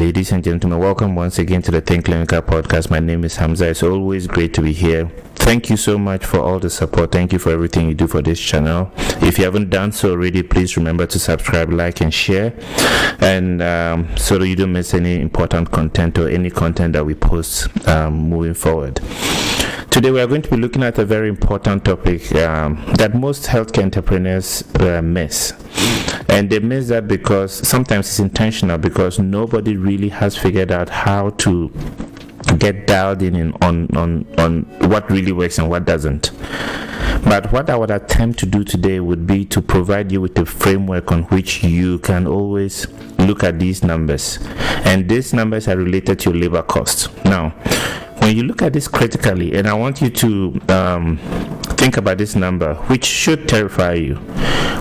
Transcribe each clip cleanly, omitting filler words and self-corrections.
Ladies and gentlemen, welcome once again to the Think Clinical podcast. My name is Hamza. It's always great to be here. Thank you so much for all the support. Thank you for everything you do for this channel. If you haven't done so already, please remember to subscribe, like, and share, and so that you don't miss any important content or any content that we post moving forward. Today we are going to be looking at a very important topic that most healthcare entrepreneurs miss. And they miss that because sometimes it's intentional, because nobody really has figured out how to get dialed in on what really works and what doesn't. But what I would attempt to do today would be to provide you with a framework on which you can always look at these numbers. And these numbers are related to your labor costs. Now, when you look at this critically, and I want you to think about this number, which should terrify you.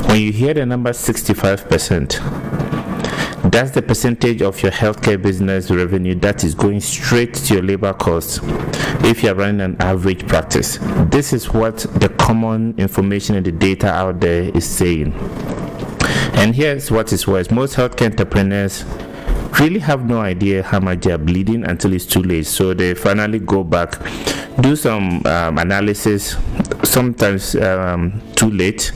When you hear the number 65%, that's the percentage of your healthcare business revenue that is going straight to your labor costs if you're running an average practice. This is what the common information and the data out there is saying. And here's what is worse. Most healthcare entrepreneurs really have no idea how much they are bleeding until it's too late. So they finally go back, do some analysis, sometimes too late,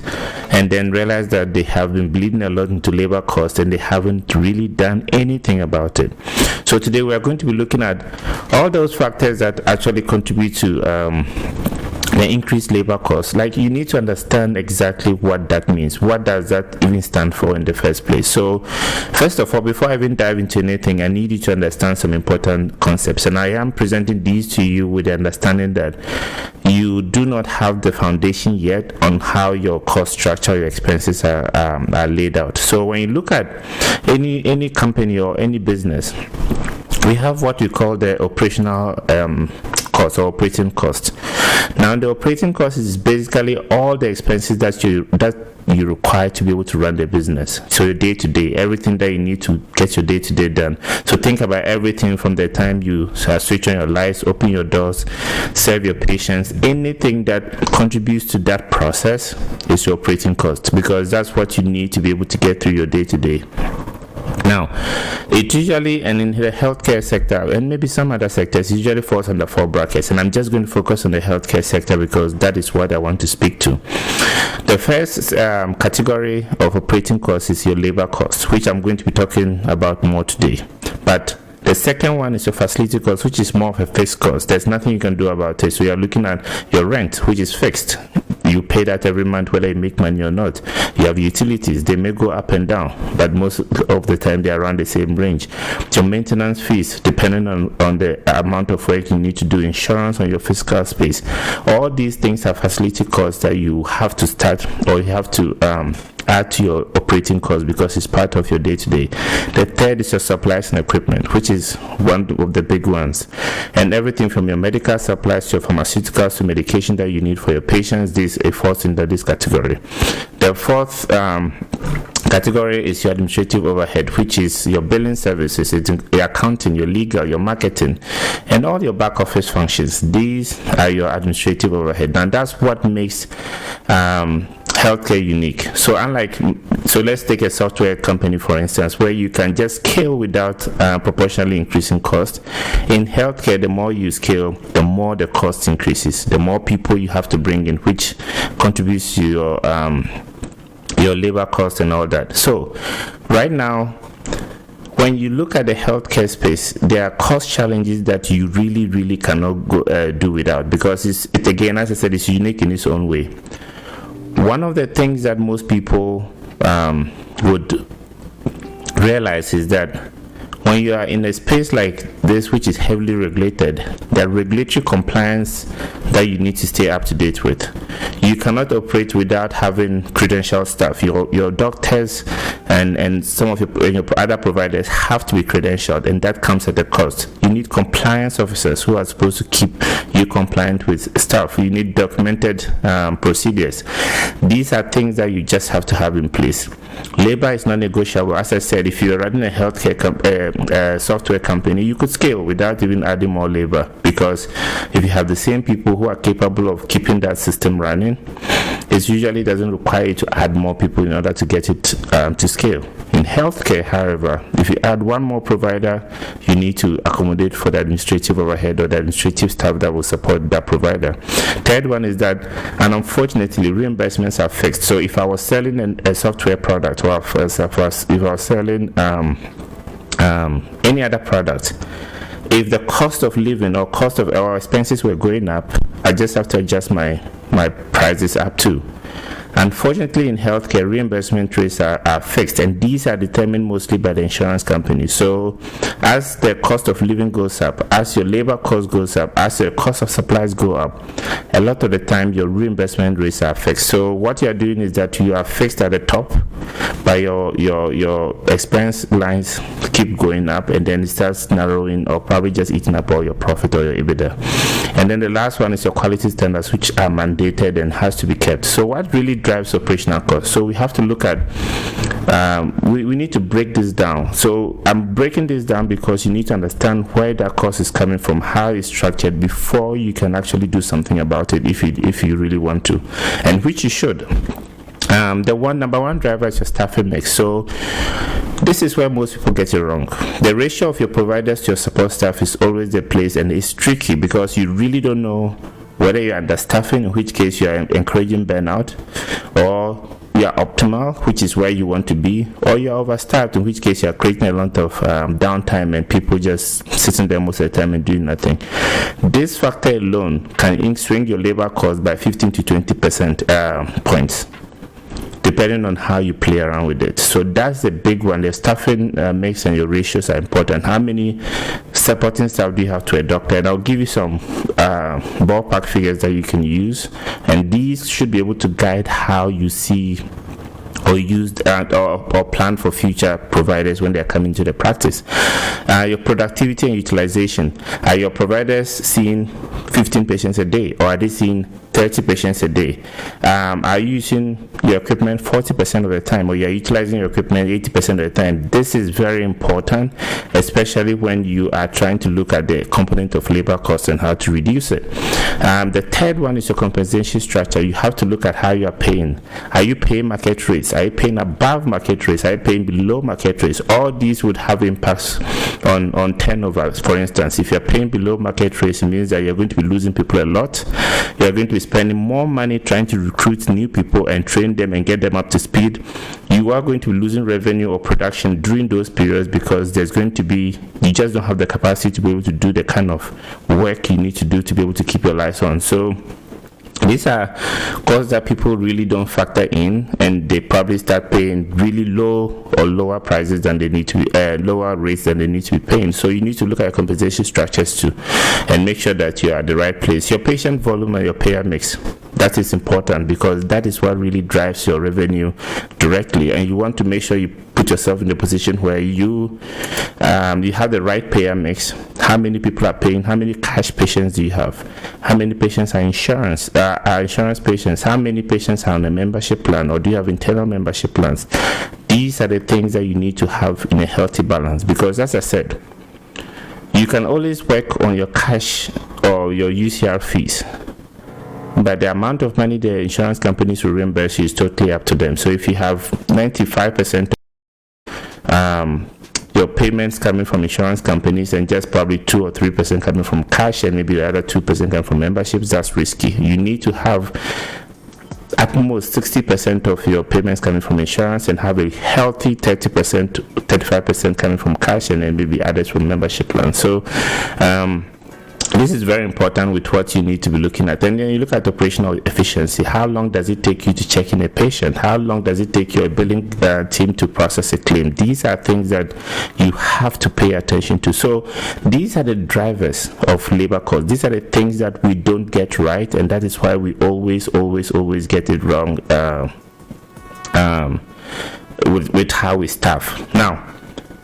and then realize that they have been bleeding a lot into labor costs and they haven't really done anything about it. So today we are going to be looking at all those factors that actually contribute to the increased labor costs. Like, you need to understand exactly what that means. What does that even stand for in the first place? So first of all, before I even dive into anything, I need you to understand some important concepts, and I am presenting these to you with the understanding that you do not have the foundation yet on how your cost structure, your expenses are laid out. So when you look at any company or any business, we have what we call the operational cost or operating cost. Now, the operating cost is basically all the expenses that you require to be able to run the business. So your day-to-day, everything that you need to get your day-to-day done. So think about everything from the time you switch on your lights, open your doors, serve your patients. Anything that contributes to that process is your operating cost, because that's what you need to be able to get through your day-to-day. Now, it usually, and in the healthcare sector and maybe some other sectors, usually falls under 4 brackets, and I'm just going to focus on the healthcare sector because that is what I want to speak to. The first category of operating costs is your labor costs, which I'm going to be talking about more today. But the second one is your facility cost, which is more of a fixed cost. There's nothing you can do about it. So you're looking at your rent, which is fixed. You pay that every month whether you make money or not. You have utilities. They may go up and down, but most of the time they are around the same range. Your maintenance fees, depending on the amount of work you need to do, insurance on your physical space. All these things are facility costs that you have to start, or you have to add to your operating costs because it's part of your day-to-day. The third is your supplies and equipment, which is one of the big ones. And everything from your medical supplies to your pharmaceuticals to medication that you need for your patients, this falls into this category. The fourth category is your administrative overhead, which is your billing services, your accounting, your legal, your marketing, and all your back office functions. These are your administrative overhead. And that's what makes healthcare unique. So let's take a software company, for instance, where you can just scale without proportionally increasing cost. In healthcare, the more you scale, the more the cost increases, the more people you have to bring in, which contributes to your labor cost and all that. So right now, when you look at the healthcare space, there are cost challenges that you really cannot do without, because it again, as I said, it's unique in its own way. One of the things that most people would realize is that when you are in a space like this, which is heavily regulated, the regulatory compliance that you need to stay up to date with. You cannot operate without having credentialed staff. Your doctors and some of your other providers have to be credentialed, and that comes at a cost. You need compliance officers who are supposed to keep you compliant with staff. You need documented procedures. These are things that you just have to have in place. Labor is non-negotiable. As I said, if you're running a healthcare software company, you could scale without even adding more labor, because if you have the same people who are capable of keeping that system running, it usually doesn't require you to add more people in order to get it to scale. In healthcare, however, if you add one more provider, you need to accommodate for the administrative overhead or the administrative staff that will support that provider. Third one is that, and unfortunately, reimbursements are fixed. So if I was selling a software product, or if I was selling any other product, if the cost of living or cost of our expenses were going up, I just have to adjust my prices up too. Unfortunately, in healthcare, reimbursement rates are fixed, and these are determined mostly by the insurance company. So as the cost of living goes up, as your labor cost goes up, as the cost of supplies go up, a lot of the time your reimbursement rates are fixed. So what you are doing is that you are fixed at the top, but your expense lines keep going up, and then it starts narrowing or probably just eating up all your profit or your EBITDA. And then the last one is your quality standards, which are mandated and has to be kept. So what really drives operational costs? So we have to look at, we need to break this down. So I'm breaking this down because you need to understand where that cost is coming from, how it's structured, before you can actually do something about it if you really want to, and which you should. The number one driver is your staffing mix. So this is where most people get it wrong. The ratio of your providers to your support staff is always the place, and it's tricky because you really don't know whether you're understaffing, in which case you are encouraging burnout, or you are optimal, which is where you want to be, or you're overstaffed, in which case you are creating a lot of downtime and people just sitting there most of the time and doing nothing. This factor alone can swing your labor cost by 15 to 20% points, depending on how you play around with it. So that's the big one. The staffing mix and your ratios are important. How many supporting staff do you have to a doctor? And I'll give you some ballpark figures that you can use, and these should be able to guide how you see or used or plan for future providers when they're coming to the practice. Your productivity and utilization. Are your providers seeing 15 patients a day, or are they seeing 30 patients a day? Are you using your equipment 40% of the time, or you're utilizing your equipment 80% of the time? This is very important, especially when you are trying to look at the component of labor costs and how to reduce it. The third one is your compensation structure. You have to look at how you are paying. Are you paying market rates? Are you paying above market rates? Are you paying below market rates? All these would have impacts on turnovers. For instance, if you're paying below market rates, it means that you're going to be losing people a lot. You're going to be spending more money trying to recruit new people and train them and get them up to speed. You are going to be losing revenue or production during those periods because there's going to be, you just don't have the capacity to be able to do the kind of work you need to do to be able to keep your lights on. So these are costs that people really don't factor in, and they probably start paying really low or lower prices than they need to be, lower rates than they need to be paying. So you need to look at your compensation structures too, and make sure that you are at the right place. Your patient volume and your payer mix, that is important because that is what really drives your revenue directly, and you want to make sure you put yourself in a position where you have the right payer mix. How many people are paying? How many cash patients do you have? How many patients are insurance patients? How many patients are on a membership plan, or do you have internal membership plans? These are the things that you need to have in a healthy balance, because as I said, you can always work on your cash or your UCR fees, but the amount of money the insurance companies will reimburse you is totally up to them. So if you have 95% your payments coming from insurance companies and just probably 2 or 3% coming from cash, and maybe the other 2% coming from memberships, that's risky. You need to have at most 60% of your payments coming from insurance and have a healthy 30%, 35% coming from cash, and then maybe others from membership plans. So this is very important with what you need to be looking at. And then you look at operational efficiency. How long does it take you to check in a patient? How long does it take your billing team to process a claim? These are things that you have to pay attention to. So these are the drivers of labor costs. These are the things that we don't get right, and that is why we always get it wrong with how we staff. Now,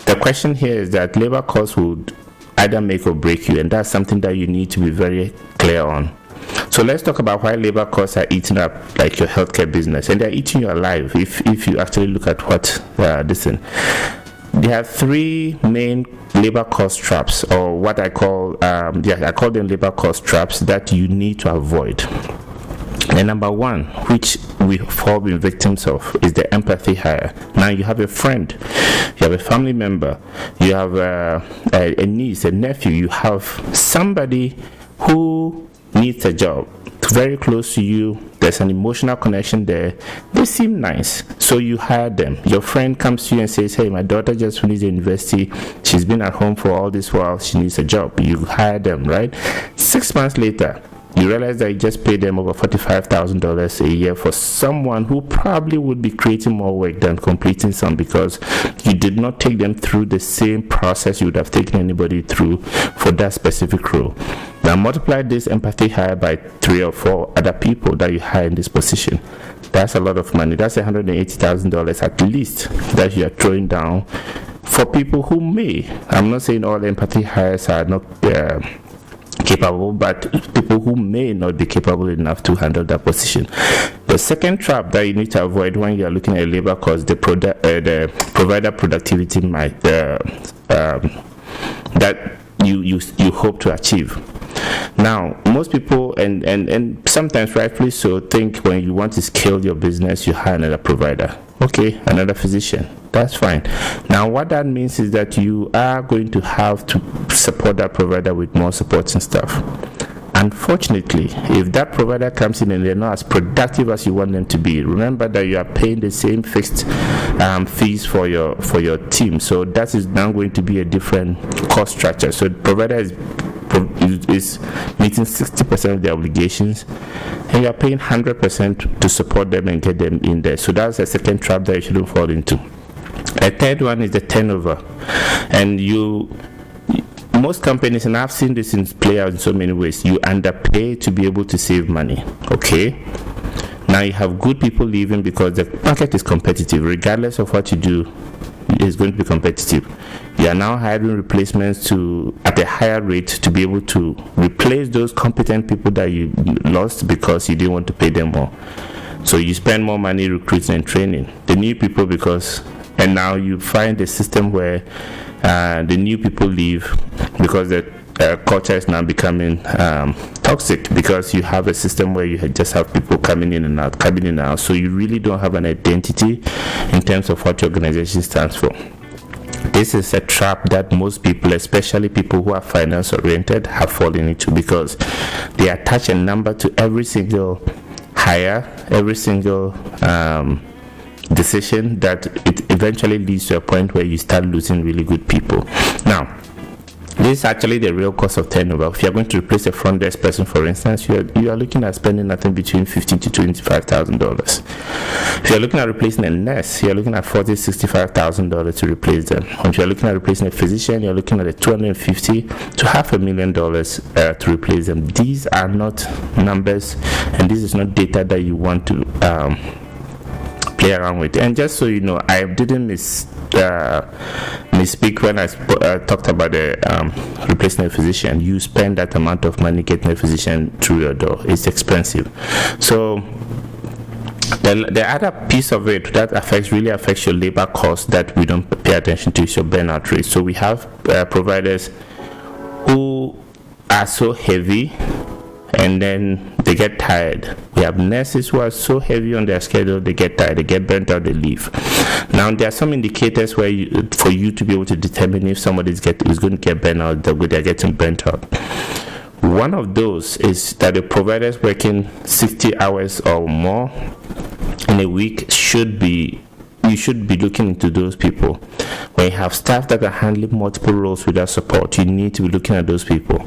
the question here is that labor costs would either make or break you, and that's something that you need to be very clear on. So let's talk about why labor costs are eating up like your healthcare business, and they're eating you alive if you actually look at what this thing. there are three main labor cost traps, or what I call I call them labor cost traps, that you need to avoid. And number one, which we've all been victims of, is the empathy hire. Now you have a friend, you have a family member, you have a niece, a nephew, you have somebody who needs a job very close to you. There's an emotional connection there. They seem nice, so you hire them. Your friend comes to you and says, hey, my daughter just finished university, she's been at home for all this while, she needs a job. You hire them, right? 6 months later, you realize that you just paid them over $45,000 a year for someone who probably would be creating more work than completing some, because you did not take them through the same process you would have taken anybody through for that specific role. Now multiply this empathy hire by 3 or 4 other people that you hire in this position. That's a lot of money. That's $180,000 at least that you are throwing down for people who may, I'm not saying all empathy hires are not capable, but people who may not be capable enough to handle that position. The second trap that you need to avoid when you are looking at labor cost, the provider productivity that you hope to achieve. Now, most people, and sometimes rightfully so, think when you want to scale your business, you hire another provider. Okay, another physician. That's fine. Now, what that means is that you are going to have to support that provider with more supporting staff. Unfortunately, if that provider comes in and they're not as productive as you want them to be, remember that you are paying the same fixed fees for your team. So that is now going to be a different cost structure. So the provider is meeting 60% of their obligations, and you are paying 100% to support them and get them in there. So that's the second trap that you shouldn't fall into. The third one is the turnover. And most companies, and I've seen this play out in so many ways, you underpay to be able to save money. Okay, now you have good people leaving because the market is competitive. Regardless of what you do, it's going to be competitive. You are now hiring replacements at a higher rate to be able to replace those competent people that you lost because you didn't want to pay them more. So you spend more money recruiting and training the new people, and now you find a system where the new people leave because the culture is now becoming toxic, because you have a system where you just have people coming in and out. So you really don't have an identity in terms of what your organization stands for. This is a trap that most people, especially people who are finance oriented, have fallen into, because they attach a number to every single hire, every single decision, that it eventually leads to a point where you start losing really good people. Now, this is actually the real cost of turnover. If you're going to replace a front desk person, for instance, you are looking at spending nothing between $15,000 to $25,000. If you're looking at replacing a nurse, you're looking at $40,000 to $65,000 to replace them. If you're looking at replacing a physician, you're looking at $250,000 to $500,000 to replace them. These are not numbers, and this is not data that you want to play around with. And just so you know, I didn't misspeak when I talked about replacing a physician. You spend that amount of money getting a physician through your door. It's expensive. So the other piece of it that really affects your labor cost that we don't pay attention to is your burnout rate. So we have providers who are so heavy and then they get tired. We have nurses who are so heavy on their schedule, they get tired, they get burnt out, they leave. Now, there are some indicators for you to be able to determine if somebody is going to get burnt out, they're getting burnt out. One of those is that the providers working 60 hours or more in a week you should be looking into those people. When you have staff that are handling multiple roles without support, you need to be looking at those people.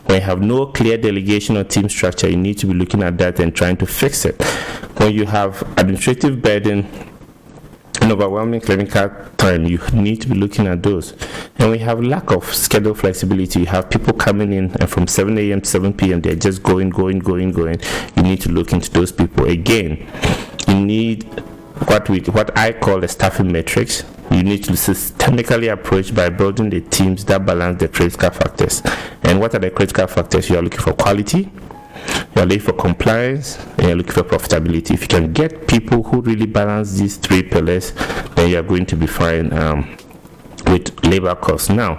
When you have no clear delegation or team structure, you need to be looking at that and trying to fix it. When you have administrative burden and overwhelming clinical time, you need to be looking at those. And we have lack of schedule flexibility. You have people coming in and from 7 a.m. to 7 p.m. they're just going. You need to look into those people. Again, you need what I call a staffing matrix. You need to systemically approach by building the teams that balance the critical factors. And what are the critical factors? You are looking for quality, you are looking for compliance, and you're looking for profitability. If you can get people who really balance these three pillars, then you are going to be fine with labor costs. Now,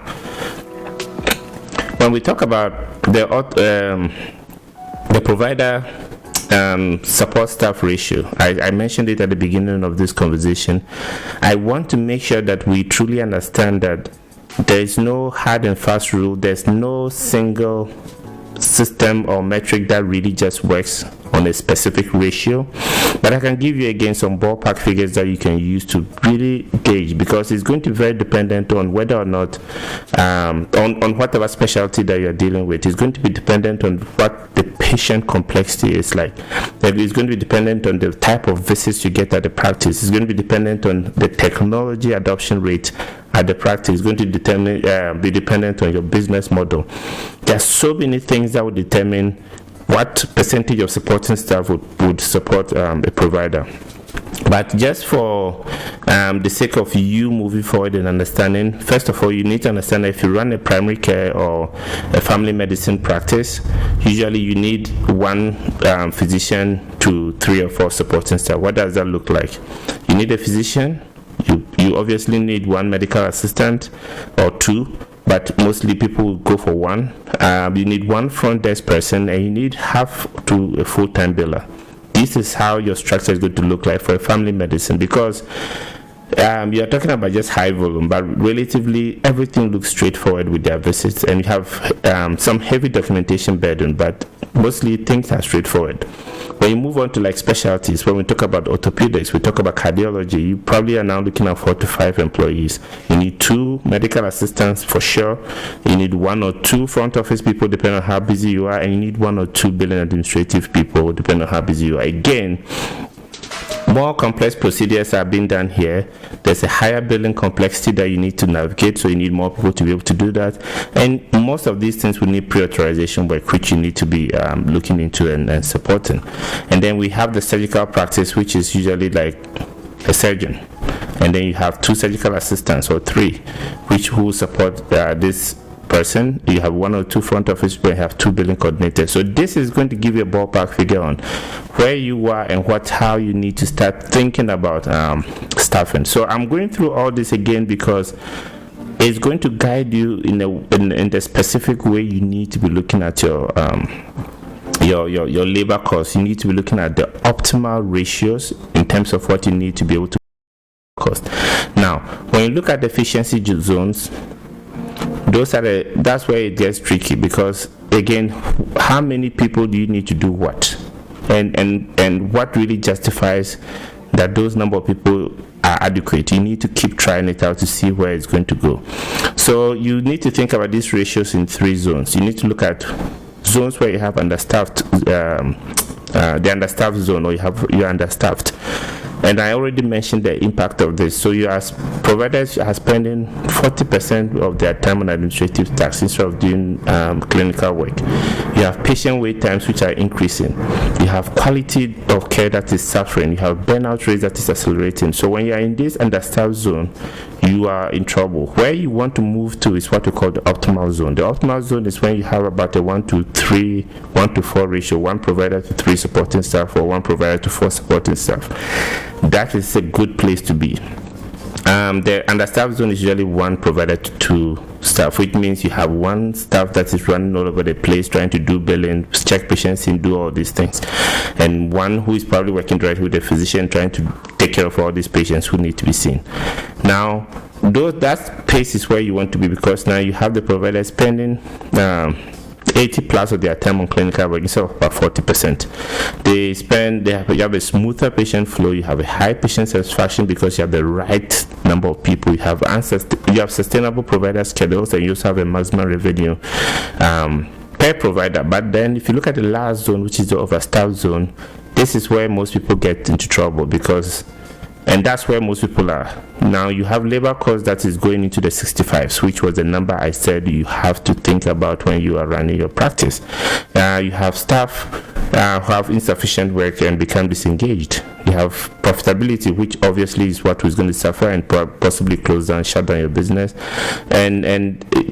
when we talk about the provider support staff ratio, I mentioned it at the beginning of this conversation. I want to make sure that we truly understand that there is no hard and fast rule. There's no single system or metric that really just works on a specific ratio, but I can give you again some ballpark figures that you can use to really gauge, because it's going to be very dependent on whether or not on whatever specialty that you're dealing with. It's going to be dependent on what the patient complexity is like. It's going to be dependent on the type of visits you get at the practice. It's going to be dependent on the technology adoption rate at the practice. Is going to be dependent on your business model. There are so many things that would determine what percentage of supporting staff would support a provider. But just for the sake of you moving forward and understanding, first of all, you need to understand that if you run a primary care or a family medicine practice, usually you need one physician to 3 or 4 supporting staff. What does that look like? You need a physician. You obviously need one medical assistant or 2, but mostly people will go for 1. You need 1 front desk person, and you need half to a full-time biller. This is how your structure is going to look like for a family medicine, because you are talking about just high volume, but relatively everything looks straightforward with their visits, and you have some heavy documentation burden, but mostly things are straightforward. When you move on to like specialties, when we talk about orthopedics, we talk about cardiology, you probably are now looking at 4 to 5 employees. You need 2 medical assistants for sure. You need 1 or 2 front office people, depending on how busy you are, and you need 1 or 2 billing administrative people, depending on how busy you are. Again, more complex procedures are being done here. There's a higher billing complexity that you need to navigate, so you need more people to be able to do that. And most of these things will need pre-authorization work, which you need to be looking into and supporting. And then we have the surgical practice, which is usually like a surgeon. And then you have 2 surgical assistants or 3, which will support this person. You have 1 or 2 front office people, you have 2 billing coordinators. So this is going to give you a ballpark figure on where you are and how you need to start thinking about staffing. So I'm going through all this again because it's going to guide you in the specific way you need to be looking at your labor costs. You need to be looking at the optimal ratios in terms of what you need to be able to cost. Now, when you look at the efficiency zones, that's where it gets tricky, because again, how many people do you need to do what, and what really justifies that those number of people are adequate? You need to keep trying it out to see where it's going to go. So you need to think about these ratios in 3 zones. You need to look at zones where you have understaffed, the understaffed zone, or you're understaffed. And I already mentioned the impact of this. So you as providers are spending 40% of their time on administrative tasks instead of doing clinical work. You have patient wait times which are increasing. You have quality of care that is suffering. You have burnout rates that is accelerating. So when you are in this understaffed zone, you are in trouble. Where you want to move to is what we call the optimal zone. The optimal zone is when you have about a 1 to 3, 1 to 4 ratio, 1 provider to 3 supporting staff, or 1 provider to 4 supporting staff. That is a good place to be. The understaffed zone is usually 1 provider to 2 staff, which means you have 1 staff that is running all over the place, trying to do billing, check patients in, do all these things, and 1 who is probably working directly with the physician, trying to take care of all these patients who need to be seen. Now, that pace is where you want to be, because now you have the provider spending 80 plus of their time on clinical work instead of about 40%. You have a smoother patient flow, you have a high patient satisfaction because you have the right number of people, you have sustainable provider schedules, and you also have a maximum revenue per provider. But then if you look at the last zone, which is the overstaffed zone, this is where most people get into trouble, and that's where most people are. Now you have labor cost that is going into the 65s, which was the number I said you have to think about when you are running your practice. You have staff who have insufficient work and become disengaged. You have profitability, which obviously is what is going to suffer and possibly close down, shut down your business. And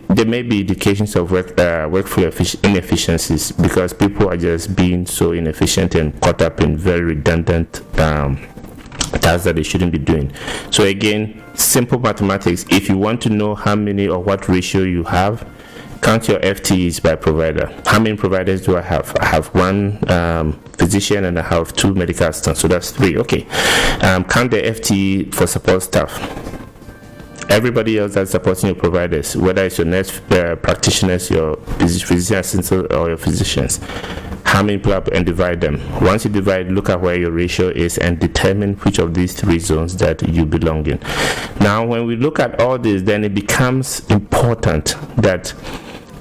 there may be indications of workflow inefficiencies, because people are just being so inefficient and caught up in very redundant tasks that they shouldn't be doing. So again, simple mathematics. If you want to know how many or what ratio you have, count your FTEs by provider. How many providers do I have? I have one physician and I have 2 medical assistants, so that's 3. Okay. Count the FTE for support staff. Everybody else that's supporting your providers, whether it's your nurse practitioners, your physician assistants, or your physicians, how many people are, and divide them. Once you divide, look at where your ratio is and determine which of these 3 zones that you belong in. Now, when we look at all this, then it becomes important that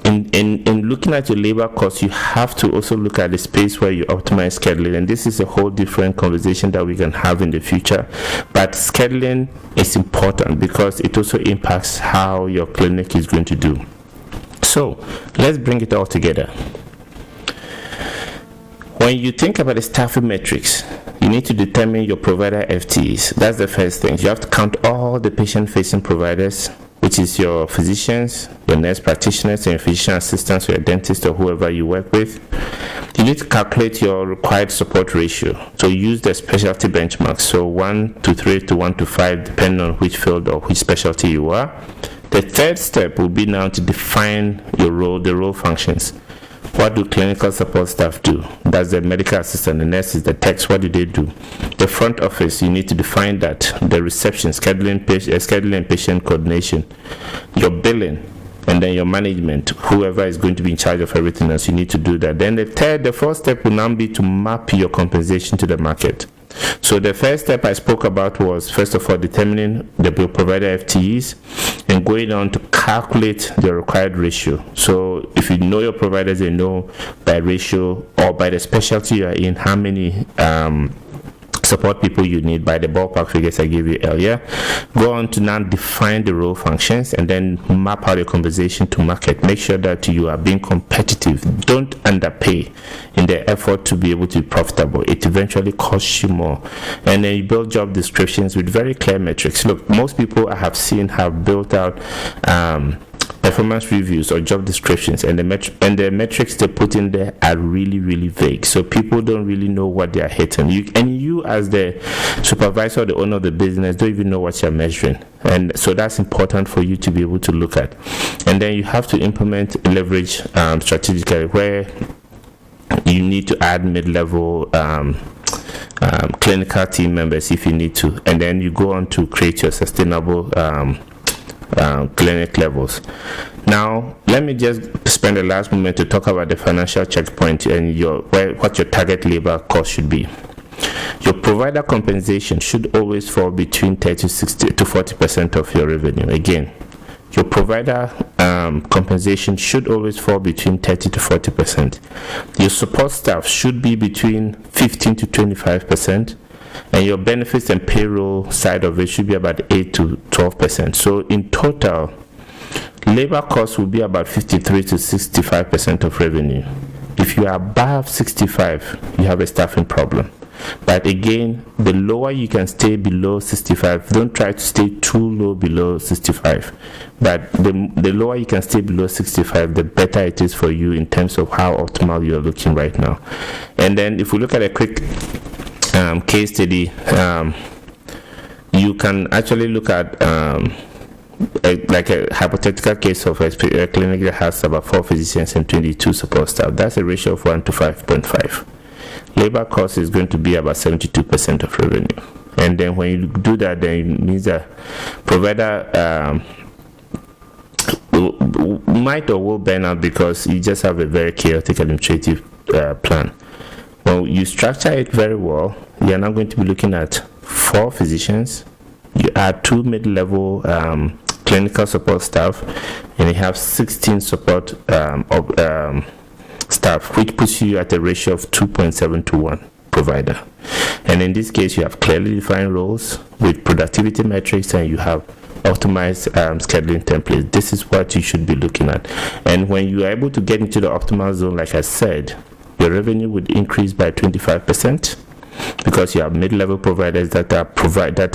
in looking at your labor costs, you have to also look at the space where you optimize scheduling, and this is a whole different conversation that we can have in the future. But scheduling is important because it also impacts how your clinic is going to do. So let's bring it all together. When you think about the staffing metrics, you need to determine your provider FTEs. That's the first thing. You have to count all the patient-facing providers, which is your physicians, your nurse practitioners, and your physician assistants, or your dentist, or whoever you work with. You need to calculate your required support ratio. So use the specialty benchmark. So 1 to 3 to 1 to 5, depending on which field or which specialty you are. The third step will be now to define your role, the role functions. What do clinical support staff do? That's the medical assistant, the nurses, the techs. What do they do? The front office, you need to define that. The reception, scheduling, patient coordination, your billing, and then your management, whoever is going to be in charge of everything else, you need to do that. Then the fourth step will now be to map your compensation to the market. So the first step I spoke about was, first of all, determining the provider FTEs and going on to calculate the required ratio. So if you know your providers, you know by ratio or by the specialty you are in, how many support people you need by the ballpark figures I gave you earlier. Go on to now define the role functions and then map out your compensation to market. Make sure that you are being competitive. Don't underpay in the effort to be able to be profitable. It eventually costs you more. And then you build job descriptions with very clear metrics. Look, most people I have seen have built out performance reviews or job descriptions, and the metrics they put in there are really, really vague. So people don't really know what they are hitting. You as the supervisor or the owner of the business don't even know what you're measuring. And so that's important for you to be able to look at. And then you have to implement leverage strategically, where you need to add mid-level clinical team members if you need to. And then you go on to create your sustainable clinic levels. Now let me just spend the last moment to talk about the financial checkpoint and what your target labor cost should be. Your provider compensation should always fall between 30 to 40% of your revenue. Again, your provider compensation should always fall between 30 to 40%. Your support staff should be between 15 to 25%. And your benefits and payroll side of it should be about 8 to 12%. So in total, labor costs will be about 53 to 65% of revenue. If you are above 65, you have a staffing problem. But again, the lower you can stay below 65, don't try to stay too low below 65. But the lower you can stay below 65, the better it is for you in terms of how optimal you are looking right now. And then if we look at a quick case study, you can actually look at like a hypothetical case of a clinic that has about 4 physicians and 22 support staff. That's a ratio of 1 to 5.5. Labor cost is going to be about 72% of revenue. And then when you do that, then it means that provider might or will burn out because you just have a very chaotic administrative plan. Well, you structure it very well. You're now going to be looking at 4 physicians. You add 2 mid-level clinical support staff, and you have 16 support staff, which puts you at a ratio of 2.7 to 1 provider. And in this case, you have clearly defined roles with productivity metrics, and you have optimized scheduling templates. This is what you should be looking at. And when you are able to get into the optimal zone, like I said, your revenue would increase by 25% because you have mid-level providers that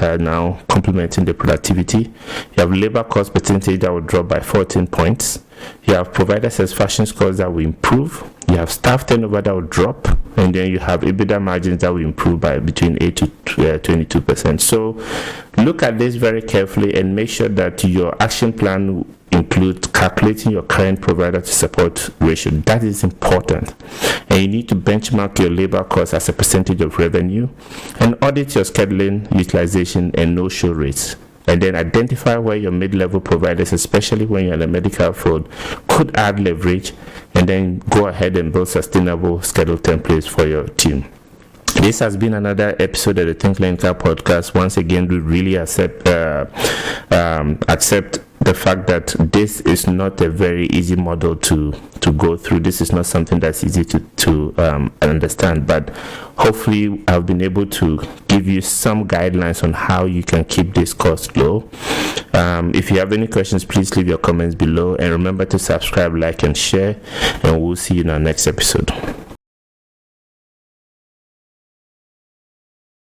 are now complementing the productivity. You have labor cost percentage that will drop by 14 points. You have providers satisfaction scores that will improve. You have staff turnover that will drop, and then you have EBITDA margins that will improve by between 8 to 22%. So look at this very carefully and make sure that your action plan includes calculating your current provider to support ratio. That is important. And you need to benchmark your labor costs as a percentage of revenue and audit your scheduling, utilization, and no-show rates. And then identify where your mid-level providers, especially when you're in the medical field, could add leverage, and then go ahead and build sustainable schedule templates for your team. This has been another episode of the Think Clinical podcast. Once again, we really accept the fact that this is not a very easy model to go through. This is not something that's easy to understand, but hopefully I've been able to give you some guidelines on how you can keep this cost low. If you have any questions, please leave your comments below, and remember to subscribe, like, and share, and we'll see you in our next episode.